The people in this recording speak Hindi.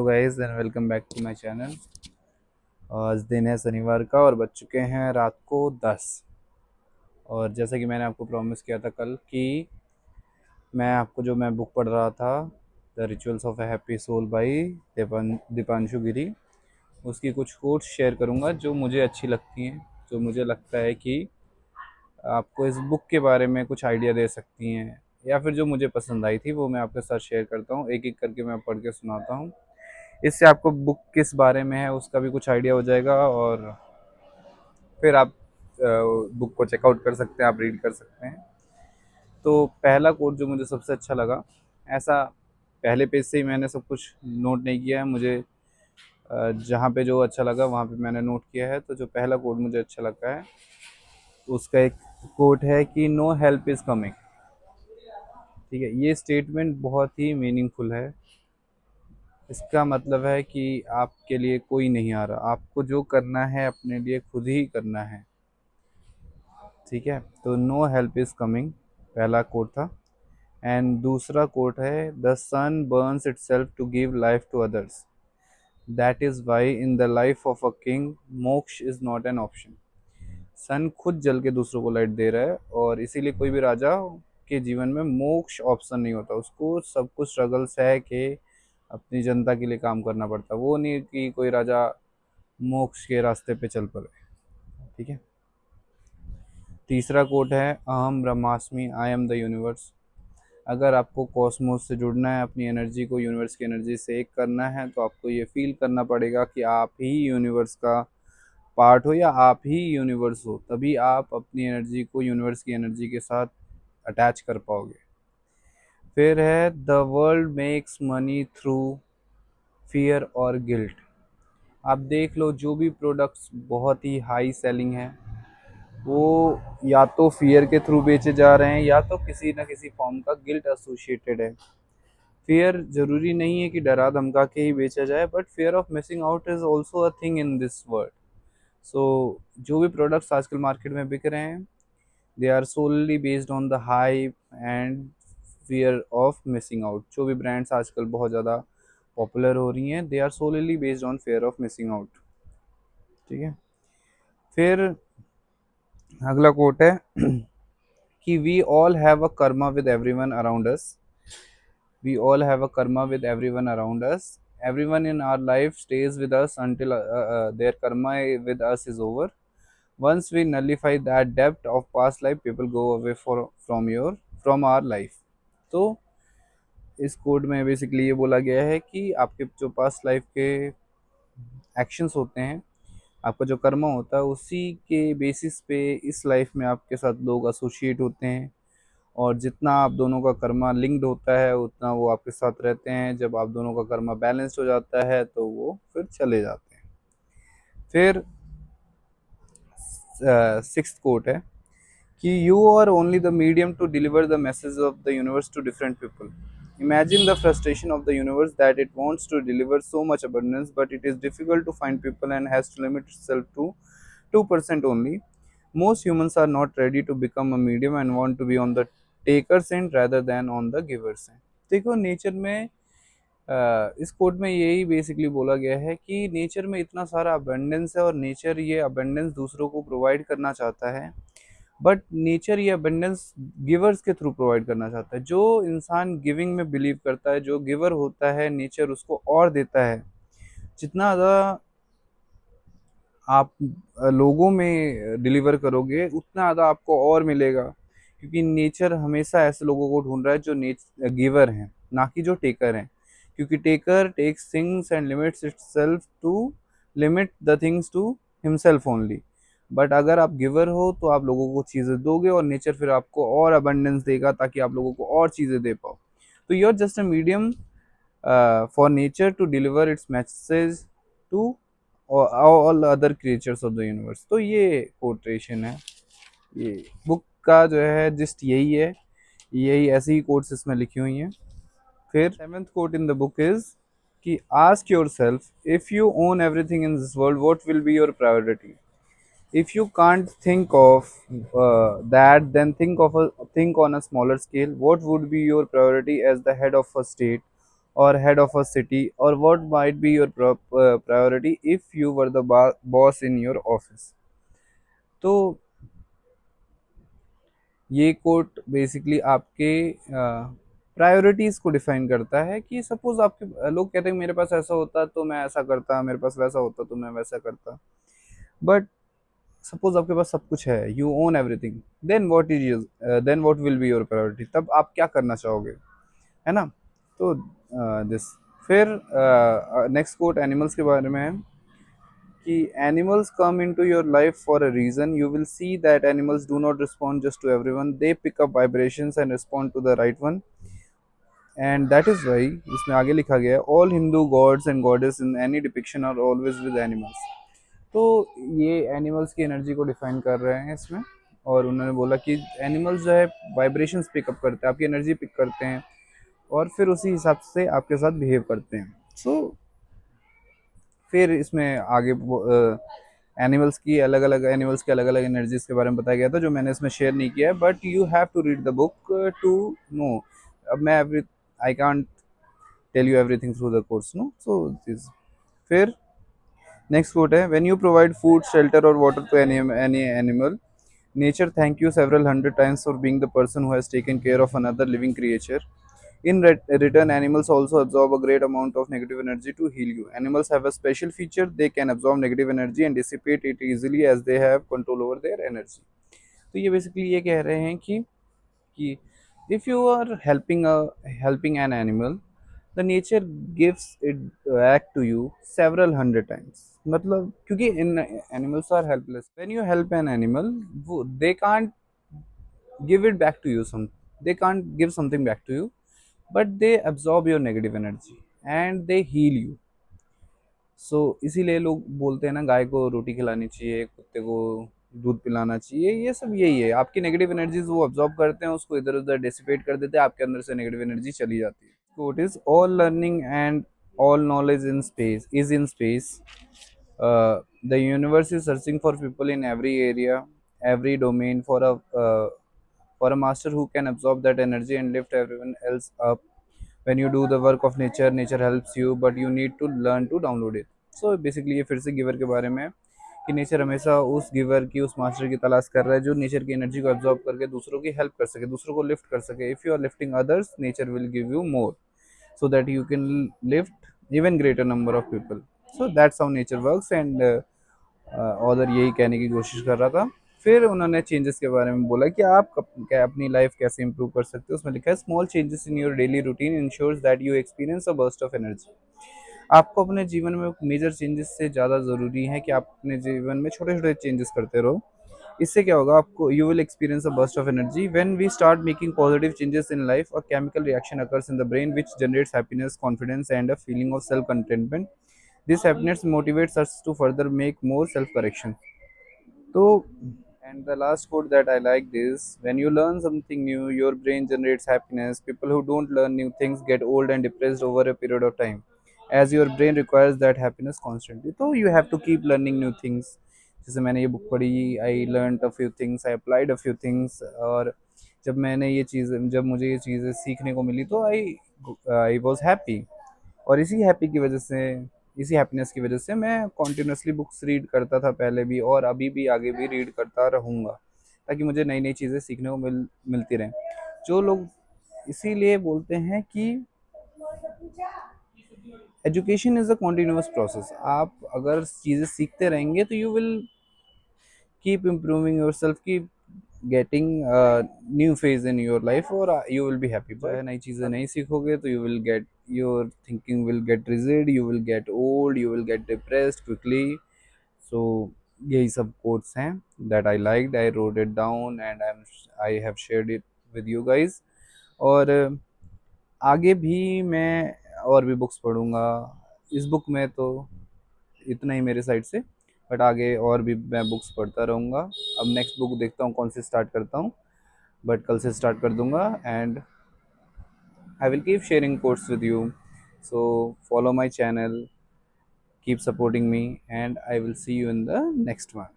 Guys and welcome back to my channel. आज दिन है शनिवार का और बज चुके हैं रात को 10। और जैसा कि मैंने आपको प्रॉमिस किया था कल कि मैं बुक पढ़ रहा था, the rituals of a happy soul by Deepanshu Giri, उसकी कुछ कोट्स शेयर करूंगा जो मुझे अच्छी लगती हैं, जो मुझे लगता है कि आपको इस बुक के बारे में कुछ आइडिया दे सकती हैं, या फिर जो मुझे पसंद आई थी वो मैं आपके साथ शेयर करता हूँ। एक एक करके मैं पढ़ के सुनाता हूँ। इससे आपको बुक किस बारे में है उसका भी कुछ आइडिया हो जाएगा और फिर आप बुक को चेकआउट कर सकते हैं, आप रीड कर सकते हैं। तो पहला कोट जो मुझे सबसे अच्छा लगा, ऐसा पहले पेज से ही मैंने सब कुछ नोट नहीं किया है, मुझे जहाँ पे जो अच्छा लगा वहाँ पे मैंने नोट किया है। तो जो पहला कोट मुझे अच्छा लगता है उसका एक कोट है कि नो हेल्प इज़ कमिंग। ठीक है, ये स्टेटमेंट बहुत ही मीनिंगफुल है। इसका मतलब है कि आपके लिए कोई नहीं आ रहा, आपको जो करना है अपने लिए खुद ही करना है। ठीक है, तो नो हेल्प इज़ कमिंग पहला कोट था। एंड दूसरा कोट है, the sun burns itself to give life to others, that is why in the life of a king moksha is not an option. Sun खुद जल के दूसरों को लाइट दे रहा है और इसीलिए कोई भी राजा के जीवन में मोक्ष ऑप्शन नहीं होता, उसको सब कुछ स्ट्रगल सह के अपनी जनता के लिए काम करना पड़ता। वो नहीं कि कोई राजा मोक्ष के रास्ते पे चल पड़े। ठीक है, तीसरा कोट है, अहम ब्रह्मास्मि, आई एम द यूनिवर्स। अगर आपको कॉस्मोस से जुड़ना है, अपनी एनर्जी को यूनिवर्स की एनर्जी से एक करना है, तो आपको ये फील करना पड़ेगा कि आप ही यूनिवर्स का पार्ट हो या आप ही यूनिवर्स हो, तभी आप अपनी एनर्जी को यूनिवर्स की एनर्जी के साथ अटैच कर पाओगे। फिर है, the world makes money through fear और गिल्ट। आप देख लो, जो भी प्रोडक्ट्स बहुत ही हाई सेलिंग हैं वो या तो फियर के थ्रू बेचे जा रहे हैं या तो किसी ना किसी फॉर्म का गिल्ट एसोसिएटेड है। फियर जरूरी नहीं है कि डरा धमका के ही बेचा जाए, but fear of missing out is also a thing in this world. So जो भी प्रोडक्ट्स आजकल मार्केट में बिक रहे हैं, they are solely based on the hype and fear of missing out. जो भी ब्रांड्स आजकल बहुत ज़्यादा पॉपुलर हो रही हैं, they are solely based on fear of missing out. ठीक है, फिर अगला कोट है कि we all have a karma with everyone around us. We all have a karma with everyone around us. Everyone in our life stays with us until their karma with us is over. Once we nullify that debt of past life, people go away from our life. तो इस कोड में बेसिकली ये बोला गया है कि आपके जो पास्ट लाइफ के एक्शंस होते हैं, आपका जो कर्मा होता है, उसी के बेसिस पे इस लाइफ में आपके साथ लोग एसोसिएट होते हैं। और जितना आप दोनों का कर्मा लिंक्ड होता है उतना वो आपके साथ रहते हैं। जब आप दोनों का कर्मा बैलेंस्ड हो जाता है तो वो फिर चले जाते हैं। फिर सिक्स्थ कोट है कि you are only the medium to deliver the message of the universe to different people. Imagine the frustration of the universe that it wants to deliver so much abundance, but it is difficult to find people and has to limit itself to 2% only. Most humans are not ready to become a medium and want to be on the takers end rather than on the givers end. देखो, नेचर में इस कोड में यही बेसिकली बोला गया है कि नेचर में इतना सारा अबंडेंस है और नेचर ये अबंडेंस दूसरों को प्रोवाइड करना चाहता है, बट नेचर ये अबंडेंस गिवर्स के थ्रू प्रोवाइड करना चाहता है। जो इंसान गिविंग में बिलीव करता है, जो गिवर होता है, नेचर उसको और देता है। जितना ज़्यादा आप लोगों में डिलीवर करोगे उतना ज़्यादा आपको और मिलेगा, क्योंकि नेचर हमेशा ऐसे लोगों को ढूंढ रहा है जो गिवर हैं, ना कि जो टेकर हैं। क्योंकि taker takes things and limits itself to limit the things to himself only. But अगर आप गिवर हो तो आप लोगों को चीज़ें दोगे और नेचर फिर आपको और अबंडेंस देगा ताकि आप लोगों को और चीज़ें दे पाओ। तो you are just a medium for nature to deliver its message to all other creatures of the universe. तो ये कोटेशन है, ये बुक का जो है जिस्ट यही है, यही ऐसी ही कोट्स इसमें लिखी हुई हैं। फिर seventh quote in the book is कि ask yourself, if you own everything in this world what will be your priority. If you can't think of that, then think on a smaller scale. What would be your priority as the head of a state or head of a city, or what might be your priority if you were the boss in your office. तो ये कोट बेसिकली आपके प्रायोरिटीज़ को डिफाइन करता है कि सपोज आपके लोग कहते हैं मेरे पास ऐसा होता तो मैं ऐसा करता, मेरे पास वैसा होता तो मैं वैसा करता, बट सपोज आपके पास सब कुछ है, you own everything, then what will be your priority, तब आप क्या करना चाहोगे, है ना। तो दिस फिर नेक्स्ट कोट एनिमल्स के बारे में है कि animals come into your life for a reason, you will see that animals do not respond just to everyone, they pick up vibrations and respond to the right one, and that is why इसमें आगे लिखा गया है all Hindu gods and goddess in any depiction are always with animals. तो ये एनिमल्स की एनर्जी को डिफाइन कर रहे हैं इसमें, और उन्होंने बोला कि एनिमल्स जो है वाइब्रेशंस पिकअप करते हैं, आपकी एनर्जी पिक करते हैं, और फिर उसी हिसाब से आपके साथ बिहेव करते हैं। सो फिर इसमें आगे एनिमल्स की अलग अलग एनिमल्स के अलग अलग एनर्जीज के बारे में बताया गया था, जो मैंने इसमें शेयर नहीं किया है, but you have to read the book to know. अब मैं every I can't tell you everything through the course, no. So this फिर नेक्स्ट कोट है when you provide food shelter और water to any animal, nature thank you several hundred times for being the person who has taken care of another living creature. In return, animals also absorb a great amount of negative energy to heal you. Animals have a special feature, they can absorb negative energy and dissipate it easily as they have control over their energy. तो ये बेसिकली ये कह रहे हैं कि if you are helping an animal, the nature gives it back to you several hundred times. मतलब क्योंकि इन animals are helpless, when you help an animal, they can't give it back to you, they can't give something back to you, but they absorb your negative energy and they heal you. सो इसीलिए लोग बोलते हैं ना, गाय को रोटी खिलानी चाहिए, कुत्ते को दूध पिलाना चाहिए, ये सब यही है, आपकी नेगेटिव एनर्जीज वो अब्जॉर्ब करते हैं, उसको इधर उधर डिसिपेट कर देते हैं, आपके अंदर से नेगेटिव एनर्जी चली जाती है। Quote is all learning and all knowledge in space is in space. The universe is searching for people in every area, every domain for a master who can absorb that energy and lift everyone else up. When you do the work of nature, nature helps you, but you need to learn to download it. So basically ये फिर से गिवर के बारे में है कि नेचर हमेशा उस गिवर की, उस मास्टर की तलाश कर रहा है जो नेचर की एनर्जी को एब्जॉर्ब करके दूसरों की हेल्प कर सके, दूसरों को लिफ्ट कर सके। If you are lifting others, nature will give you more so that you can lift even greater number of people. So that's how nature works, and author यही कहने की कोशिश कर रहा था। फिर उन्होंने चेंजेस के बारे में बोला कि आप क्या अपनी लाइफ कैसे इंप्रूव कर सकते हो। उसमें लिखा है small changes in your daily routine ensures that you experience a burst of energy. आपको अपने जीवन में मेजर चेंजेस से ज़्यादा ज़रूरी है कि आप अपने जीवन में छोटे छोटे चेंजेस करते रहो। इससे क्या होगा, आपको you will experience a burst of energy when we start making positive changes in life, a chemical reaction occurs in the brain which generates happiness, confidence and a feeling of self contentment. This happiness motivates us to further make more self correction. तो and the last quote that I liked is when you learn something new, your brain generates happiness. People who don't learn new things get old and depressed over a period of time, as your brain requires that happiness constantly. So you have to keep learning new things. जैसे मैंने ये बुक पढ़ी, I learn a few things, I applied a few things, और जब मुझे ये चीज़ें सीखने को मिली तो आई आई वॉज हैप्पी। और इसी हैप्पीनेस की वजह से मैं कॉन्टिन्यूसली बुक्स रीड करता था पहले भी, और अभी भी आगे भी रीड करता रहूँगा, ताकि मुझे नई नई चीज़ें सीखने को मिलती रहें। जो लोग इसीलिए बोलते हैं कि education is a continuous process. आप अगर चीज़ें सीखते रहेंगे तो you will keep improving yourself, keep getting new phase in your life, और यू विल बी हैप्पी। चाहे नई चीज़ें नहीं सीखोगे तो you will get your thinking will get rigid, you will get old, you will get depressed quickly. So यही सब कोट्स हैं that I liked, I wrote it down and I have shared it with you guys. और आगे भी मैं और भी बुक्स पढ़ूंगा। इस बुक में तो इतना ही मेरे साइड से, बट आगे और भी मैं बुक्स पढ़ता रहूँगा। अब नेक्स्ट बुक देखता हूँ कौन सी स्टार्ट करता हूँ, बट कल से स्टार्ट कर दूंगा, and I will keep sharing quotes with you. So follow my channel, keep supporting me, and I will see you in the next one.